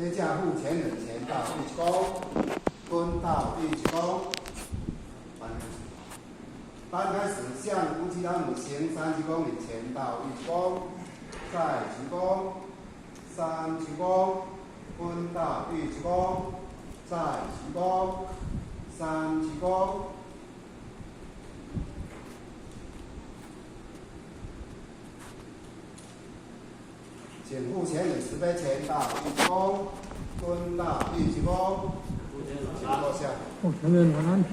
接驾付前人前到1公，蹲到1公。单开始向夫妻他们行30公里，前到1公，再10公，30公，蹲到1公，再10公，30公。请付前人10杯前到1公，蹲到1公，请坐下。前人晚安。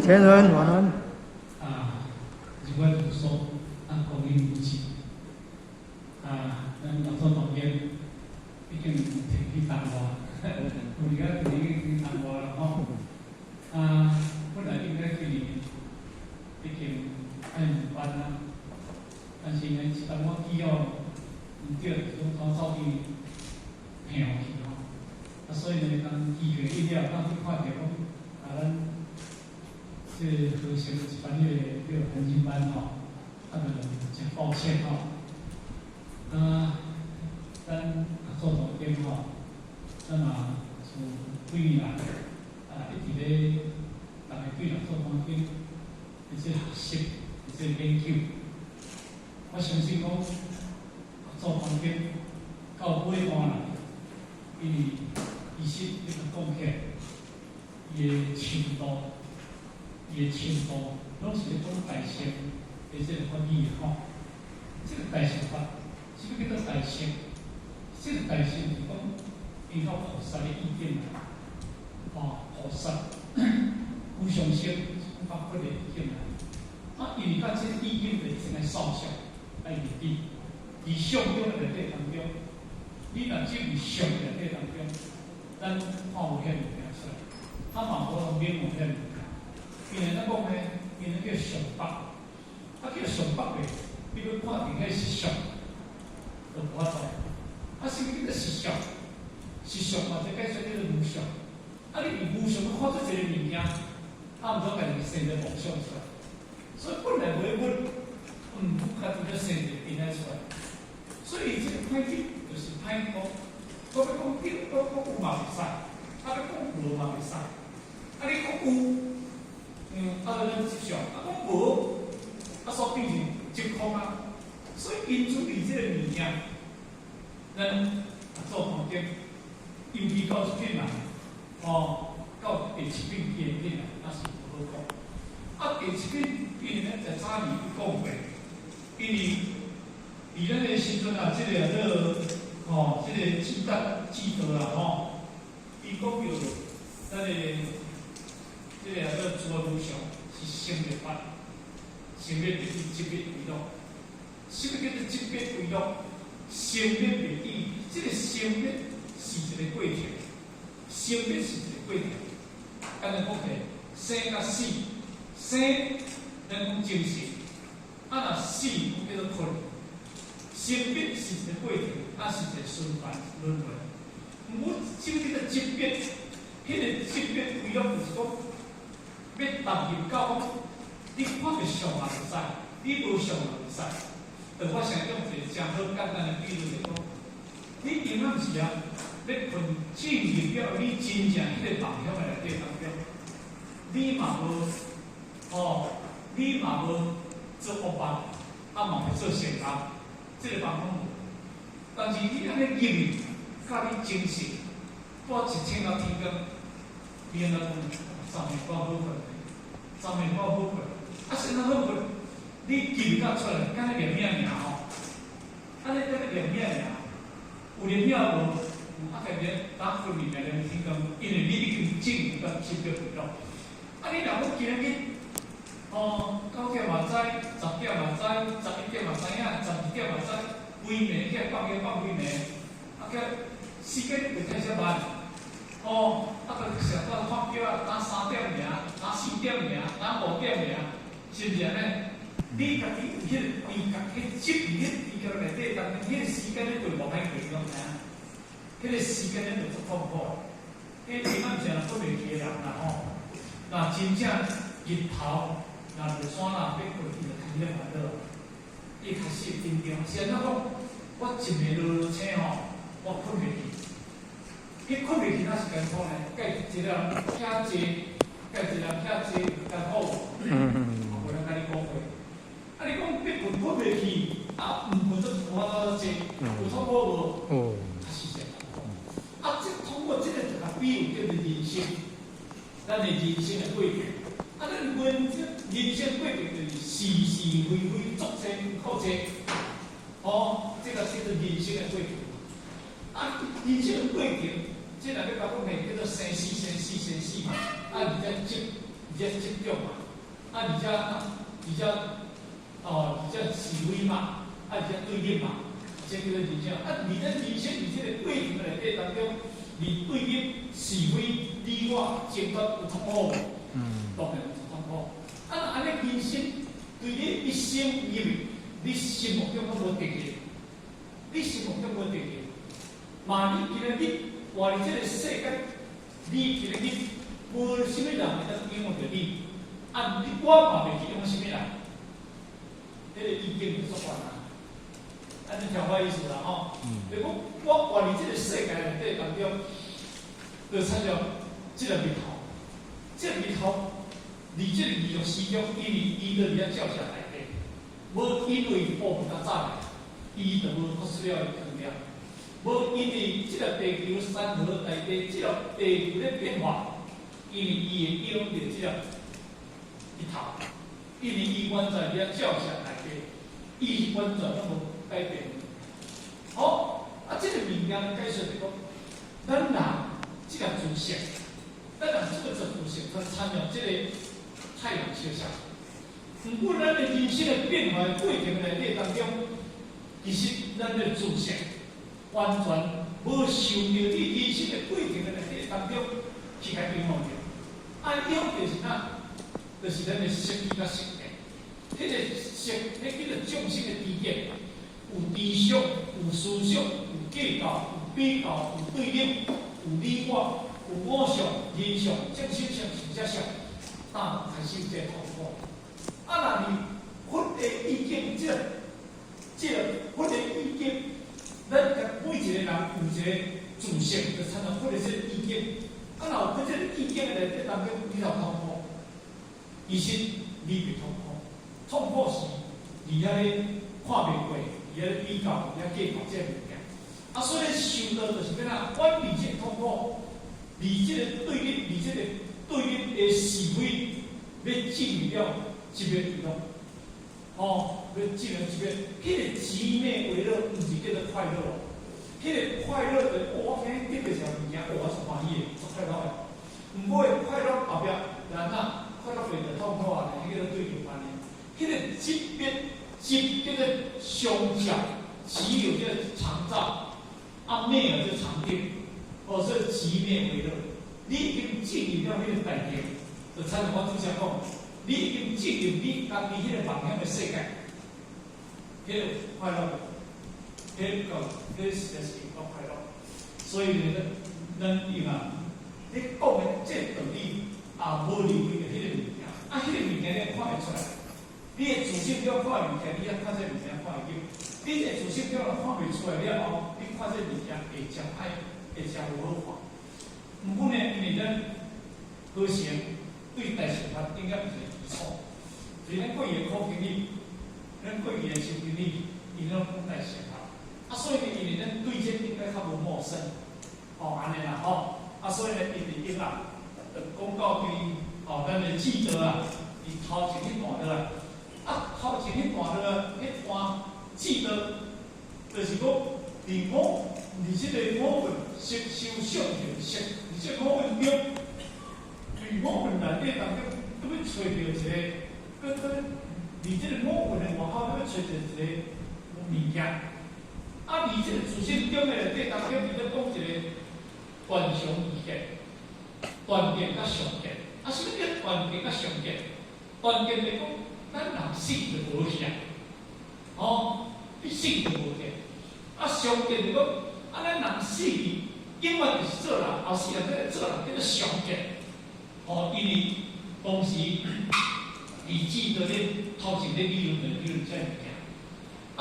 前人晚安。如果读书公益夫妻咱老早当间已经摕去谈话，有而家已经谈话了吼。本来应该今年已经按5班啦，但是呢，是当我记哦，唔对，种走去平去吼。所以呢，当记过一了，当去看到讲咱。这和谐一班这个恒星班吼，真抱歉吼。咱做总监吼，咱嘛从几年来一直咧大家对咱做总监，一直学习，一直研究。我相信讲做总监到尾端啦，伊是一个贡献，伊的程度。拢是咧讲代谢，而且法语吼。这个代谢法，什么叫做代谢？这个代谢是讲依靠菩萨的意见来，菩萨无上性发挥的意见来。因为甲这个意见本身的扫相来面对，伫上中的内底当中，你若只伫上内底当中，咱看有遐物件出来，嘛无免有遐物件。因为咱讲呢，因为叫上北，叫上北的，你要看定个实相，就无法度。什么叫做实相？实相或者解说叫做无相。你伫无相看出一个物件，毋通家己生一个妄想出来。所以本来袂稳，家己要生一个变来出来。所以这个歹语就是歹讲，我要讲对，我讲有嘛袂使，要讲无嘛袂使。你讲有。咱接上，讲无，所变成即空所以因处理这个物件，咱做总监，尤其到这边来，到第7品第2品来，那是不好讲。第7品因为咱在早年讲过，因为伫咱个时阵这个记得伊讲到咱个。这个主要对象是性别法，性别就是级别规律。什么叫做级别规律？性别袂记，这个性别是一个过程，性别是一个过程。安尼讲起，生甲死，生咱讲精神，若死讲叫做困。性别是一个过程，是一个循环轮回。我这个级别，迄个级别规律就是讲。要踏入到你看着上也会使，你无上也会使。就我想用一个真好简单的比喻来讲，你今仔时要困进入了你真正迄个梦想的内底当中，你嘛无做恶梦，嘛会做善工，这个方法无。但是你安尼入去，甲你精神，带1000到天光，你安怎讲？上面多好份。上面我好过，现在好过，你记到出来，敢那连命尔吼，安尼敢那连命尔，有连命无？个连打分里面连天讲，因为你已经进入到7个频道，你若要今日9点嘛知，10点嘛知，11点嘛知影，12点嘛知，规暝叫放规暝，叫时间就太少慢，个上到发表打3点尔，打4点尔，打5点尔，是毋是安尼？你家己有迄个规格去执行迄个内底，但迄个时间你就无歹运用啊。迄个时间咧就足痛苦，迄平常时若过袂记人啦吼，若真正日头若落山啦，要过去就开始烦恼。伊开始紧张，先那讲，我一暝落车吼，我困袂去。伊困袂去哪是艰苦呢？介一个人遐济，介一个人遐济艰苦，无人甲你讲话。你讲要困袂去，毋困则无法度坐，有痛苦无？通过这个就甲比喻叫做人生，咱的人生的过程。咱人生过程就是是是非非，作者靠者。这个叫做人生的过程。人生的过程，这若要甲讲叫做生死嘛。而且执着嘛，而且是非嘛，而且对立嘛，这叫做人生。而咱人生伫这个过程内底当中。你对立是非你我争夺有痛苦无？当然有痛苦。安尼人生对你一生以来，你心目中都无定义，你心目中无定义。嘛，你今日活伫这个世界，你今日无什么人会当影响着你，我嘛袂去影响什么人，这个意见就错啦。你听我意思啦吼，就讲我活伫这个世界内底当中，就产生这个日头，这个日头，离这个26时钟，因为伊就伫遐照射内底，无因为部较早来，伊就无发出了光亮，无因为这个地球山河内底，这个地球咧变化，因为伊会影响着这个日头，因为伊原在伫遐照射内底，伊原在拢无。改变，这个物件解释就讲，咱人这个自性，咱人这个自性，它参与这个太阳照射。不过，咱的人生的变化过程内底当中，其实咱的自性完全无受到你人生的过程内底当中去甲影响着。影响就是哪？就是咱的身体甲身体，迄个叫做众生的知见。有理想，有思想，有计较，有比较，有对立，有你我，有我相、人相、精神相、形式相，开始在痛苦。若你分的意见，这个分的意见，咱每一个人有一个自性，就产生分的这个意见。若有分这个意见内底当中，你就痛苦，其实你袂痛苦，痛苦是你遐咧看袂过。伊咧比较，伊咧计较这物件，所以受到就是要哪，我理这痛苦，理这个对立，理这个对立的是非，要进入了这个地方，要进入这个，迄个极美为乐，毋是叫做快乐，迄个快乐的，我今日得着一项物件，我是欢喜的，是快乐的。毋过快乐后壁，人快乐变着痛苦啊，迄个对立关系，迄个级别。叫做相较，其有叫长照，美而就长定，所以极灭为乐。你已经进入了迄个大境，就参像我之前讲，你已经进入你家己迄个梦想的世界，迄个快乐，迄个实在是够快乐。所以呢，咱伊嘛，你讲的这道理无离开的迄个物件，迄个物件你看会出来。你的自信了看物件，你也看这物件看会见；你的自信了看袂出来了后，你看这物件会真歹，会真无好看。毋过呢，因为咱好成对大乘法应该毋是基础，所以咱过去的苦经历，咱过去的修经历，伊拢讲大乘法。所以呢，因为咱对这应该较无陌生，安尼啦，所以呢，因为就讲到对咱的记者啊。头前迄段落头前迄段落迄段记得，就是讲，即个我们接受上现实，而且我们中，对我们内底当中，都要找到一个，伫即个我们的外口，都要找到一个物件。伫即个自信中的内底当中，伊咧讲一个断常易见，断见甲常见。什么叫断见甲常见？断见来讲，咱人死就无遐，你死就无遐。常见就讲，咱人死去，永远就是做人，后世人在做人，叫做常见。因为当时伊记得咧头前咧理论这物件。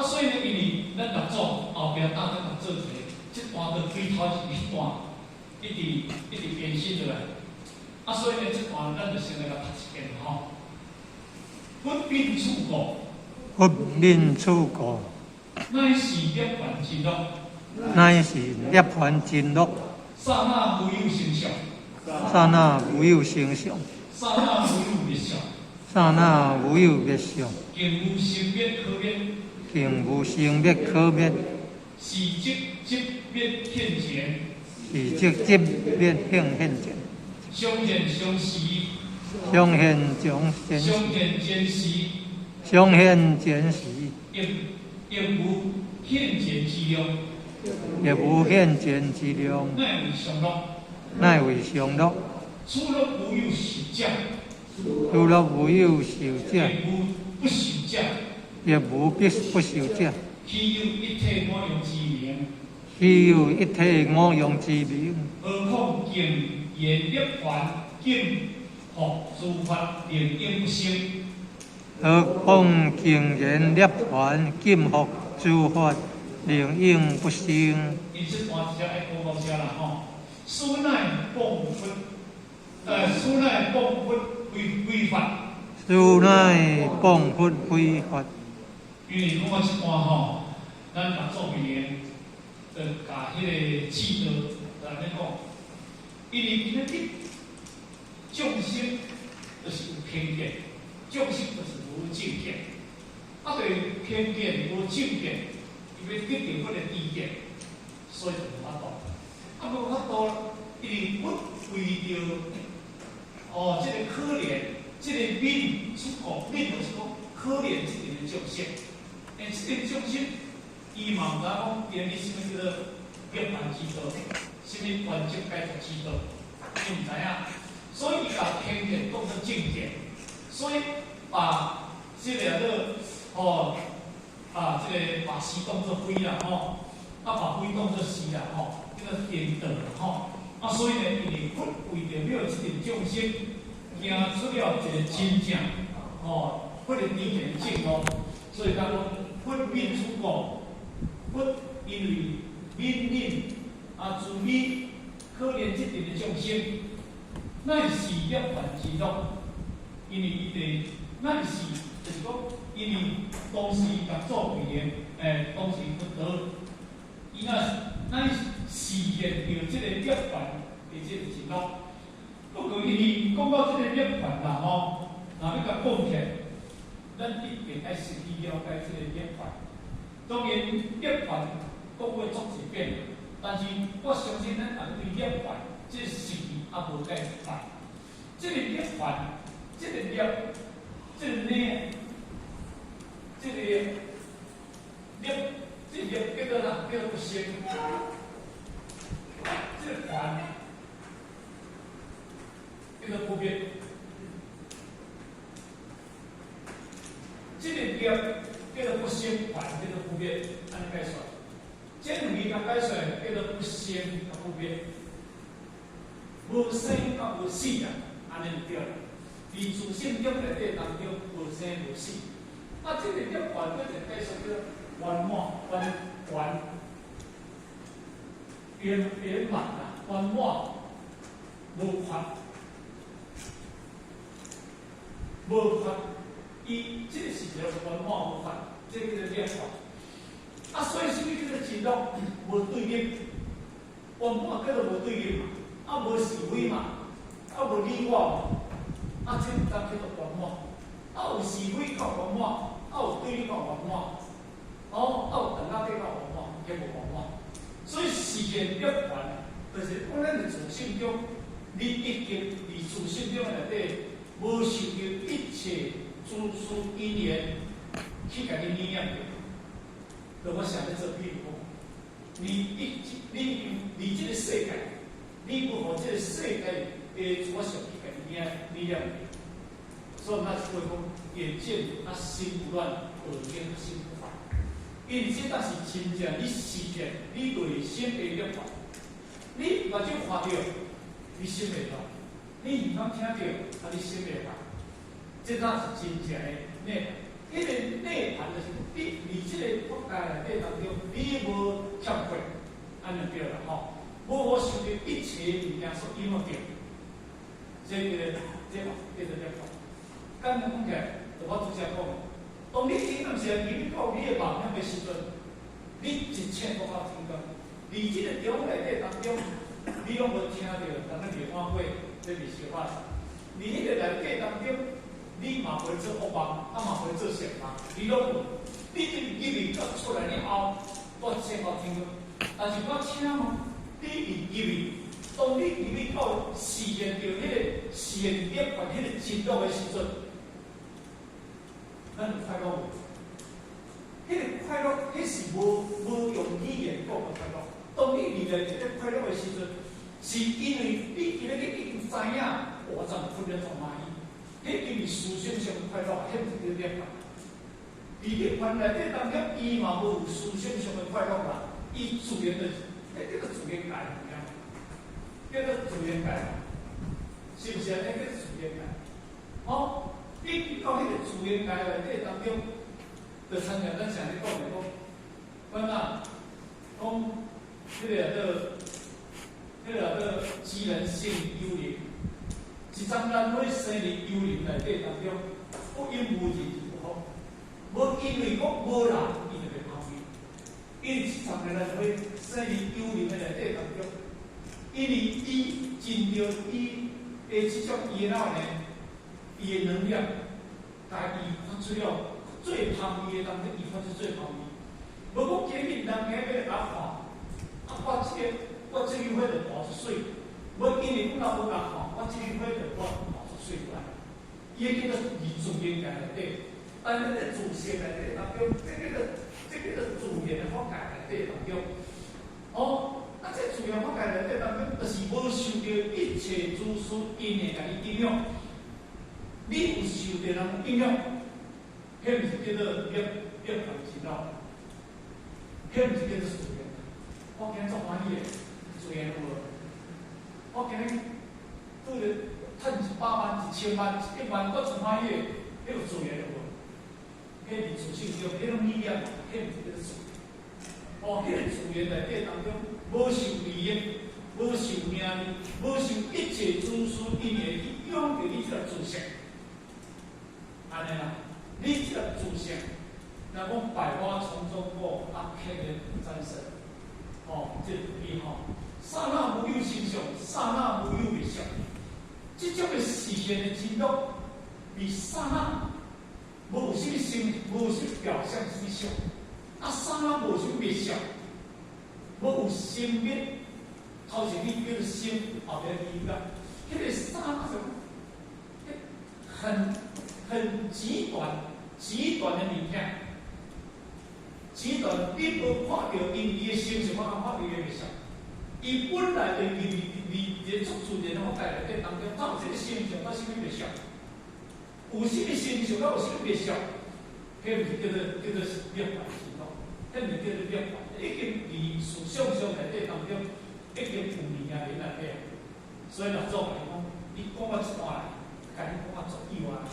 所以呢，因为咱六组后壁搭咱做一个，即段就对头前迄段一直延伸落来。所以呢，即段咱就先来甲读一遍吼。不病处故，不病处故，乃是涅槃之乐。乃是涅槃之乐。刹那无有成相，刹那无有成相，刹那无有灭相，刹那无有灭相，竟无生灭可灭，竟无生灭可灭。是即即灭现前，是即灭现前。相现相时，相现相现，相现前时，相现前时，亦无现前之量，亦无现前之量，乃为常乐。乃为常乐。除了无有实相，除了无有受者，亦无不实相，亦无不受者。岂有一体我用之名？岂有一体我用之名？何况竟言涅槃，竟复诸法灵应不生？何况竟言涅槃，竟复诸法灵应不生？伊这段只爱报告下啦吼。书乃供书乃供佛违法。书乃供佛违法。因为讲到这段吼，咱合作明年，甲迄个制度来讲，因为今日众生就是有偏见，众生就是无正见，对偏见无正见，伊要得到迄个意见，所以就无法度。无法度，因为我为着这个可怜，这个悯出国，悯就是讲可怜这个众生。这个众生，伊嘛毋知讲原来什么叫做涅槃之道，什么完整解脱之道，伊毋知影。所以伊把偏见当作正见，所以把这个这个把时当作非啦把非当作时啦这个颠倒啦所以呢，因为佛为着了这个众生，行出了一个真正佛的真正正路，所以讲佛悯出国，佛因为悯自悯可怜这点的众生，乃是涅槃之乐。因为伊个乃是就是讲，因为当时甲做语言，当时佛陀，伊乃实现着这个涅槃的这个之乐。不过，因为讲到这个涅槃啦若要甲讲起来，咱一定爱先去了解这个涅槃。当然，涅槃讲话足一遍，但是我相信咱人对涅槃这事也无解释。这个涅槃，这个涅，这个涅，这个涅，这个涅叫做啥？叫做不生。这个槃叫做不灭。这个涅叫做不生，槃叫做不灭，安尼解说。这两字甲解说叫做不生甲不灭，无生甲无死啊，安尼就对了。在自性中内底当中无生无死，这个涅槃叫做解说叫圆满，圆满啊，圆满无法。伊这个是一个圆满无法，这个叫做涅槃。所以什么叫做真乐？无对立，圆满叫做无对立嘛，无是非嘛，无你我嘛，这毋当叫做圆满。有是非较圆满，有对立较圆满，有等下对较圆满，皆无圆满。所以事件涅槃，就是讲咱的自性中，你已经伫自性中内底无受到一切诸事因缘去甲你影响着。就我想在这譬如讲，你这个世界，你不互这个世界的主想去甲你影响着。所以那是会讲眼见啊心不乱，耳听心不烦。因为这当是真正你实践，你内心的涅槃。你目睭看到，你心袂乱；你耳朵听到，啊你心袂烦。这当是真正的内涵。迄个内涵就是你这个国家内底当中，你无欠缺，安尼对啦吼。无我受到一切物件所影响着，这个叫做涅槃。简单讲起来，就我拄则讲，当你影响是影到你的梦想的时阵，你一切都靠天光。而这个中内底当中，你拢无听到人个灭欢会，这未烧发。而迄个内底当中，你嘛袂做恶梦，嘛袂做善梦，你拢无。你这入面到出来了后，我先靠天光。但是我请问，你入面，当你入面到实现到迄个善业或迄个真道的时阵，咱就快乐无？迄个快乐，迄是无用语言讲个快乐。当你遇到这个快乐的时阵，是因为你已经知影我怎分得从哪里？迄因为思想上快乐，迄是叫涅槃。而涅槃内底当中，伊嘛无思想上的快乐啦，伊自然的，迄叫做自然界，叫做自然界，是不是啊？迄叫自然界。你到迄个自然界内底当中，就参像咱常咧讲的讲，讲迄个机能性幽灵，一丛兰花生伫幽灵内底当中，不因无人就不好，无因为讲无人，伊就袂跑去。因为一丛兰花生伫幽灵的内底当中，因为伊尽着伊的这种热闹呢。伊的能量，甲伊发出了最芳美的当中，伊发出最芳美。无讲今日人家要来甲看，我这个花就跑出水，无今日我若无甲看，我这个花就跑出水来。伊叫做自然界内底，但是在自性内底当中，这个自然的法界内底当中，这自然法界内底当中，就是无受到一切诸事因缘甲伊影响。你有受到人影响，迄毋是叫做涅槃之道，迄毋是叫做自然。我今日做欢喜的，自然有无？我今日拄着趁100万、1000万、1万，我做欢喜的，迄有自然有无？迄是自性中，迄种意念，迄毋是叫做自然。迄个自然内底当中，无受利益，无受名利，无受一切诸事因缘去影响着你这个自性。安尼啦，你这个自性，若讲百花丛中过，客人不沾身。这句刹那无有形象，刹那无有灭相。这种的实现的真道，比刹那无什么形，无什么表象，什么相。刹那无什么灭相，无有生灭。头前你叫做生，后边你个，迄个刹那什么，很极短的物件，极短，你无看到因伊的形象，我看到伊的面相。伊本来的伫足自然的法界内底当中，它有这个形象，它什么面相？有什么形象，它有什么面相？迄毋是叫做涅槃之道，迄毋是叫做涅槃，已經伫思想上内底当中，已經有物件伫内底。所以老早嚟講，你講我一段，甲你講我足意外，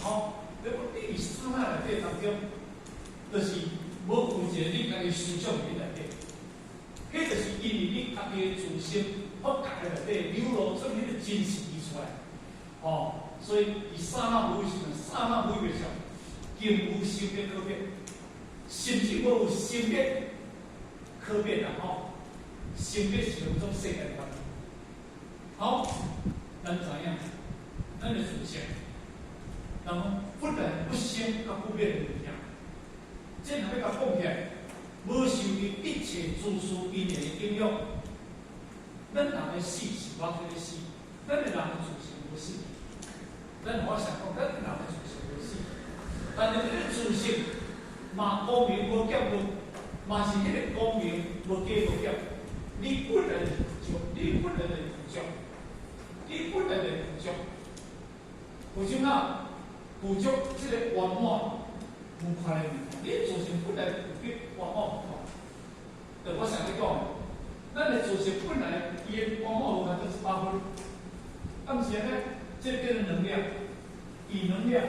你伫刹那内底当中，就是无有一个你家己思想伫内底，迄就是因为你家己的自身法界内底流露出迄个真实出来，所以伫刹那无有时阵，刹那无有上，竟无生灭可变，甚至无有生灭可变啦，生灭是两种世界观。好，咱知影，咱的自性。然后不能不生甲不灭的力量。这若要甲讲起来，无受于一切诸事因缘的影响，咱人的死是我做的死，咱的人的自性无死。咱我想讲，咱人的自性无死，但是这个自性嘛光明无结论，嘛是迄个光明无加无减。你本来就富足，你本来就富足，你本来就富足。有啥啊？富足这个圆满无快的物，你自性本来就圆满无快。就我上次讲，咱的自性本来伊的圆满无快就是8分，但是呢，这叫做能量，以能量，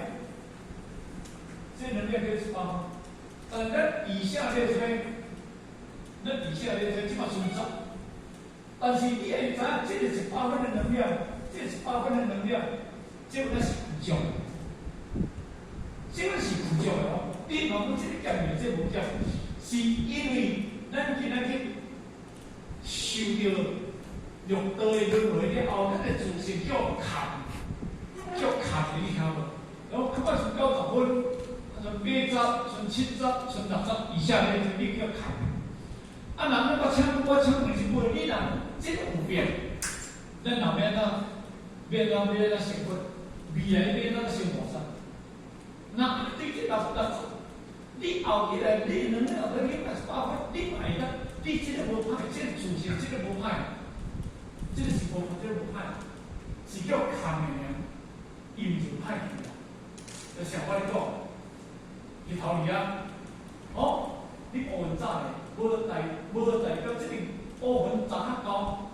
这能量叫做8分。咱以下列出来，咱以下列出来即嘛存在。但是你会知影，这个是8分的能量，这是8分的能量，这个是富足，这个是富足的哦。你若讲这个减量，这无减，是因为咱今仔日受到六道的轮回了后，咱的自性叫空，你晓无？然后快剩90分，剩80、剩70、剩60以下的，你叫空。啊，人那个我抢问是问你啦，这个有变，咱后面呢，变成成分，未来变成生活上。那对这60，你后起来，你能量能力8分，你买的，你这个无歹，这个自性这个无歹，这个是无这个无歹，是叫空的呢，伊毋是歹去啦。就像我咧讲，日头里啊，哦，你学文早咧。无代表这个学分查较高，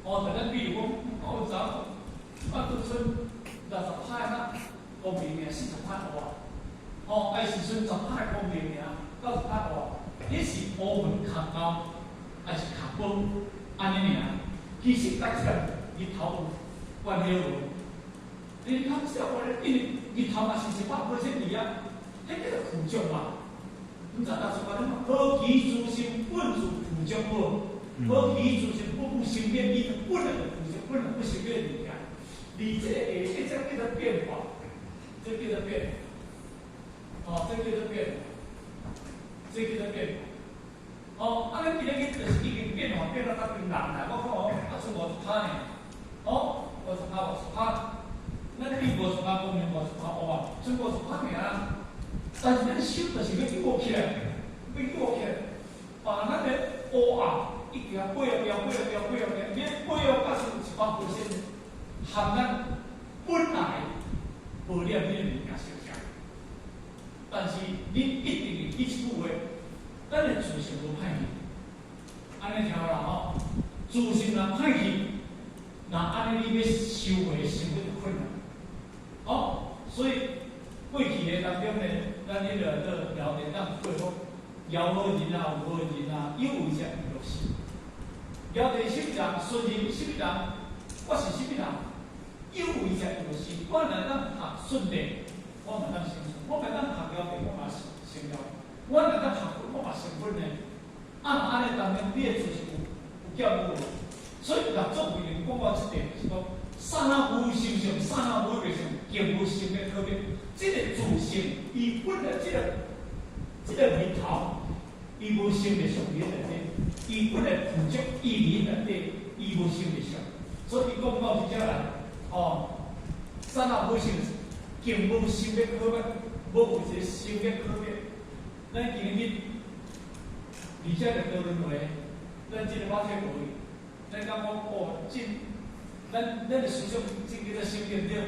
哦，但咱比如讲学文查，啊，拄剩60派啦，公平尔40派学啊，哦，还是剩10派公平尔90派学，迄是学文较高，还是较薄，安尼尔。其实甲这个日头有关系无？日头是有关系，因为日头嘛是100%离啊，迄个富足嘛。你知道是讲什么？好奇自性本自富足无？好奇自性不生灭，伊本来就富足，本来不生灭的物件。你这个下，这叫做变化，这叫做变，哦，这叫做变，这叫做变。哦，啊，咱今日就是已经变化变到较平人啦。我看哦，啊，剩50趴呢，哦，50趴，咱比50趴公平50趴，有啊，剩50趴尔。但是咱修就是要过起来，把咱的黑暗一定要背后，你背后假使100%含咱本来无念迄个物件相像，但是你一定记一句话，咱的自性无歹去，安尼听有啦吼，自性若歹去，那安尼你要修为成本就困难，哦，所以过去的当中呢。咱迄个聊天当过好，聊好人啊，有好人啊，有为者娱乐事。聊天什么人，顺人什么人，我是什么人，有为者娱乐事。我若当学顺利，我嘛当成顺；我若当学聊天，我嘛成聊；我若当学分，我嘛成分呢。安尼当中，你的自是有叫无？所以合作为人讲我这点是讲，刹那无形象，刹那无为上，极无性的特别。这个自性，伊本来这个日头，伊无生命上面内底，伊本来富足意念内底，伊无生命上，所以伊讲到是这啦，哦，刹那无性，竟无生命可别，无有一个生命可别。咱今日而且来讨论回，咱这个话题无，咱讲哦，咱的思想这个叫生命了。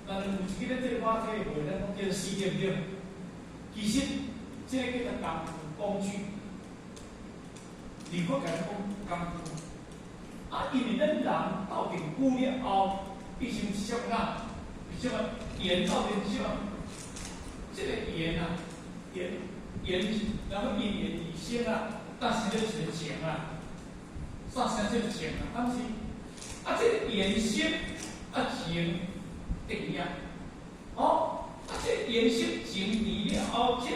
但是有一个这个话题会，咱讲叫实验了。其实这个叫做工具，如果讲工具，啊，因为咱人到底久了后，变成什么啦？什么盐到底是什么？这个盐啊，盐，然后因盐而生啊，但是这是碱啊，啥生这个碱啊？但是啊，这个盐生啊碱。定呀，哦，啊，这颜色整理了后，这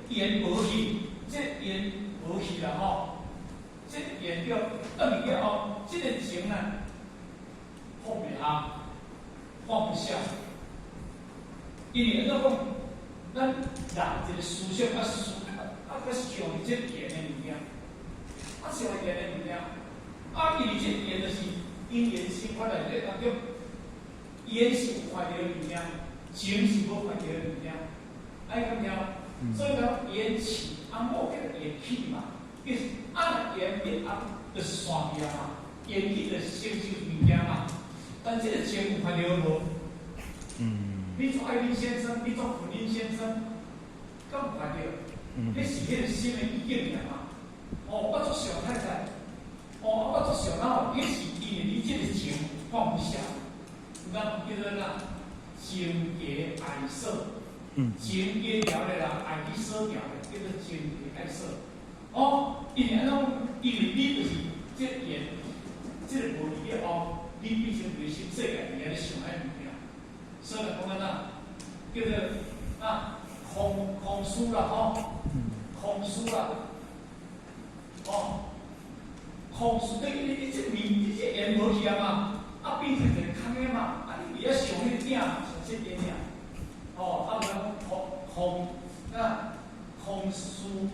颜无去，这颜无去啦吼，这颜了等于了后，这个情呢放不下，放不下，因为安怎讲，咱人一个思想啊上这言的物件，上言的物件，因为这言就是因缘心法内底当中，言是有犯着的物件，情是无犯着的物件，爱咁了。所以讲言起，某叫做言起嘛，就是按言变按，就是山边嘛，言起就是成就物件嘛。但这个情有犯着无？你做爱丽先生，你做福林先生，敢有犯着？迄是迄个心的意境尔嘛。我做小太太，我做小老，迄是因为你这个情放不下，咱叫做啦，情结爱色。情结了的人爱去舍掉的，叫做情结爱舍。因为安怎？因为你就是这言，这个无理了后，你变成内心世界里面想爱物件，所以讲安怎？叫做空疏啦，空疏啦，空疏对你这言无去啊嘛，变成一个空的嘛，你比较想迄个点，想这点点。空疏，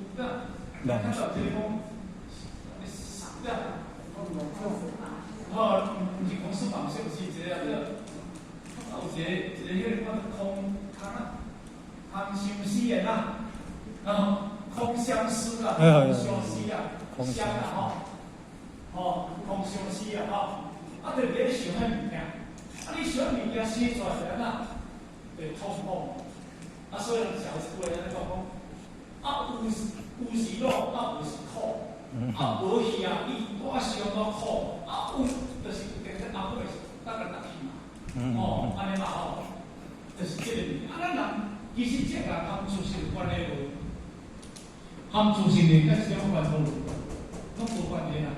看到这个讲，啥的？不是空疏嘛，是不是这个？有一个叫空相思的啦，空相思啦，空相思啊，相啊空相思啊对别想遐物件，你想物件写出来啦。对，痛苦。所以小时候人讲有时乐，有时苦。无去你多想多苦，有就是变成后尾当然去嘛。安尼嘛就是这个物。咱人其实这个含自性关系无，含自性的，但是两关无，拢无关系啦。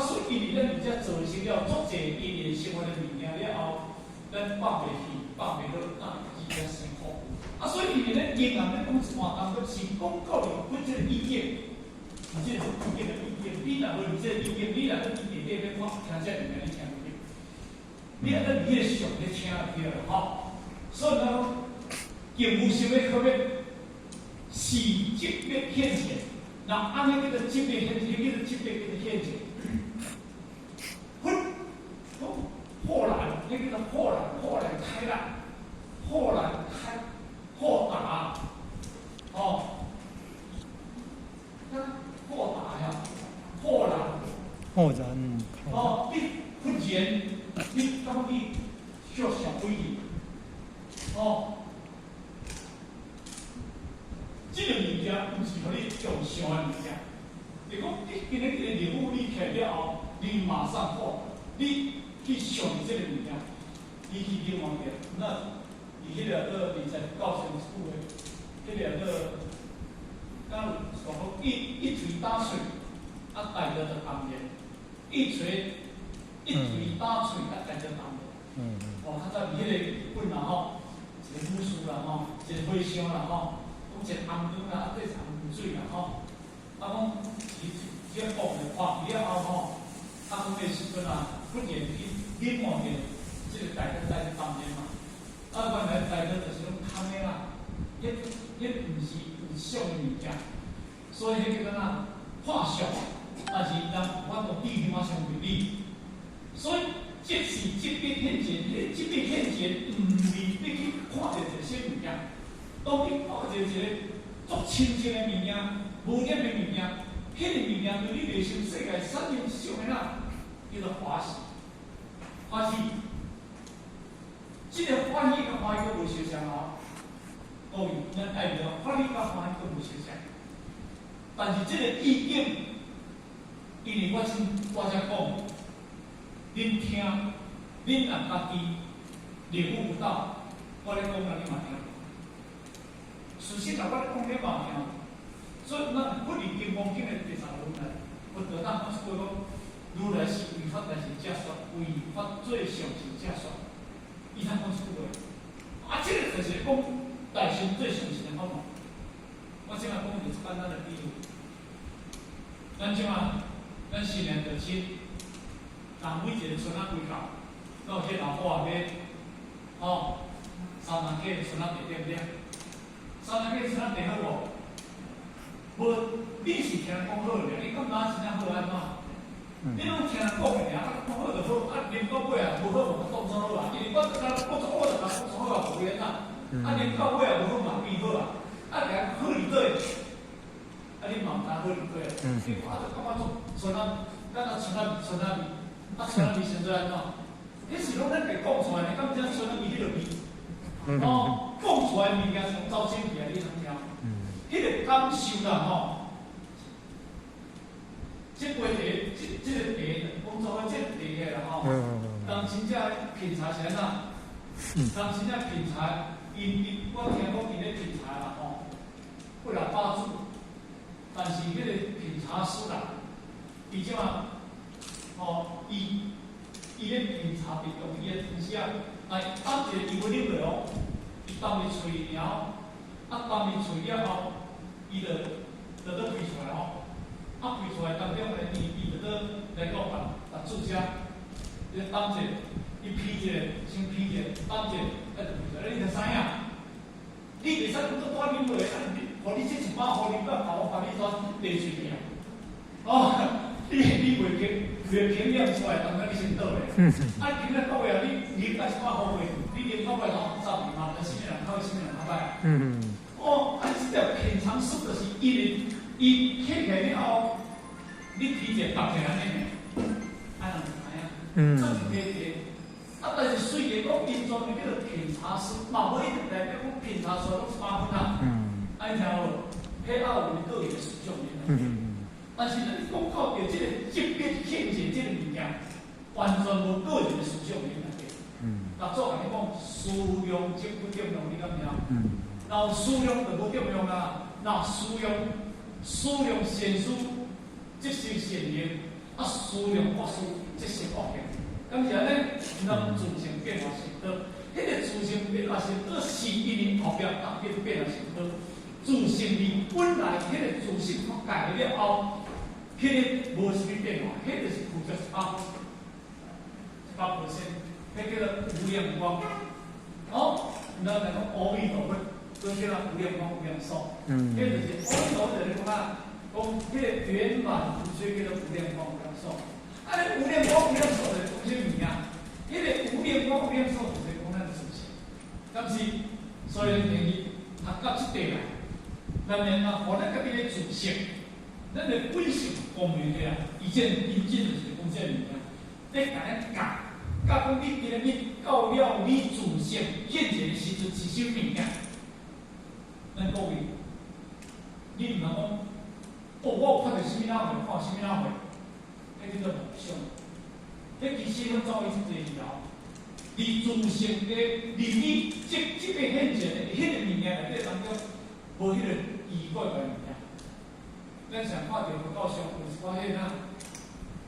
所以因为咱而且造成了足侪因缘生活的物件了后，咱放袂去，放袂落比较辛苦，所以因为咧，银行咧讲一换当中是广告里本这个意见，这是意见的意见。你若无这个意见，你若个意见咧，我听这物件你听唔到，你若个你个上咧听就对了所以讲，业务上咧可要是直别现前，那安尼叫做直别现前，叫做直别叫做现前。豁然，那个叫豁然开朗。豁达，豁达呀，豁然，你忽然，你感觉你小威力，这个物件不是互你用想的物件，就讲你今日这个任务你起了后，你马上你去想这个物件，你去另外一个那。伊迄个20到30句的，迄个刚讲一锤打碎，大家就当然，一锤打碎，大家就当然。较早伫迄个本啦一个武术啦一个火烧啦讲一个红灯啦，对红水啦讲伊讲的话了后讲的时阵忽然去另外一个这个大家当然嘛。原来大家就是种空的啦，迄毋是有相的物件，所以迄个看相，但是人我用比马相对比，所以即是即笔现前，即笔现前毋是你去看着一些物件，当你看着一个足亲近的物件、无念的物件，迄个物件对你内心世界产生一种的叫做欢喜。这个欢喜跟欢喜都无相像各位，咱代表欢喜跟欢喜都无相像。但是这个意境，因为我才讲，恁听，恁若家己领悟不到，我咧讲人你嘛听。事实上，我咧讲你嘛听，所以咱不离经光经的第三轮来，不得当讲说如来是为法，但是假说为法最上是假说。伊通讲出话，这个就是讲大乘最上乘的方法。我即马讲就是简单的比喻。咱即马，咱新年就请，每一个村规到，有些老伙仔要，三人计村仔地对不对？三人计村仔地好无？无，你是听人讲好尔，你感觉真正好安怎？你拢听人讲的尔，讲好就好，啊，连到尾啊无好，我讲错好啊，因为我就讲错好啊，无变啊，啊，连到尾啊无好嘛变好啊，啊，连好哩对，啊，你嘛唔知好哩对，你看就感觉做村仔，咱啊村仔啊村仔现在安怎？迄是拢咱家讲出来的，敢真村仔味迄个味，哦，讲出来物件从走进去啊，你通听，迄个感受啦吼。这杯茶，这个茶，工作的这个茶啦吼，当真正品茶是安怎？当真正品茶，我听讲伊咧品茶啦吼，过来帮助，但是迄个品茶师啦，伊即嘛，吼，伊咧品茶是用伊的方式，啊，放一个伊要啉落哦，伊当伊吹了，啊，当伊吹了后，伊就倒开出来吼。啊，开出来当中咧，伊就倒来讲吧，注射，伊当者，伊批一个，先批一个，当者，开出来，你就知影，你袂使拄拄啉落，互你这一包，互你把我把你抓带出去啊！哦，你袂经验出来，当然你先倒咧。啊，今日到尾啊，你啉到一百毫米，你啉到尾头十二嘛，就什么人口，什么人口歹。哦，啊，这条品尝术就是伊起来了后，你提前搭起来安尼，啊人知影，这是提前。啊，但是虽然讲因专的叫做品茶师，嘛无一定代表讲品茶师拢是8分啊。安听无？迄也有个人的属性的。但是咱讲到着这个级别品鉴这个物件，完全无个人的属性的内底。那做人讲数量即不重要，你敢知？然后数量就无重要啦，那数量显书，即是显灵；啊，数量恶书，即是恶行。咁是安尼，咱自性变化成道。迄个自性变化成道，是因为后壁特别变化成道。自性你本来迄个自性发改了后，迄个无啥物变化，迄就是负责100%，迄叫做无量光。哦，咱来讲阿弥陀佛。所以叫他无量光无量寿，迄就是阿弥陀佛就是讲啊，讲迄个圆满无缺叫做无量光无量寿。啊，你无量光无量寿就是讲啥物啊？迄个无量光无量寿就是讲咱的自性。但是，所以建议读到这地来，咱然啊，互咱家己的自性，咱的本性光明的啊，以前就是讲这物件，你甲咱教，讲你今日到了你自性现前的时阵是啥物件？咱各位，你唔通讲，哦，我有看到什么哪回，看什么哪回，迄叫做梦想。迄其实咱走伊一个条，你自性的，你这个现前的迄个物件内底当中，无迄个奇怪的物件。咱常看到佛教上有发现啊，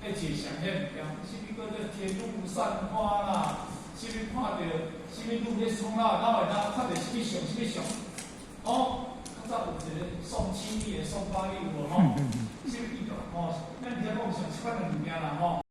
迄一常迄物件，什么叫做天路散花啦，什么看到什么路咧冲啦，哪会当看到什么相什么相。哦，较早有一个送7礼的、送8礼有无吼？这个伊个吼，咱伫遐讲上7款的物件啦吼。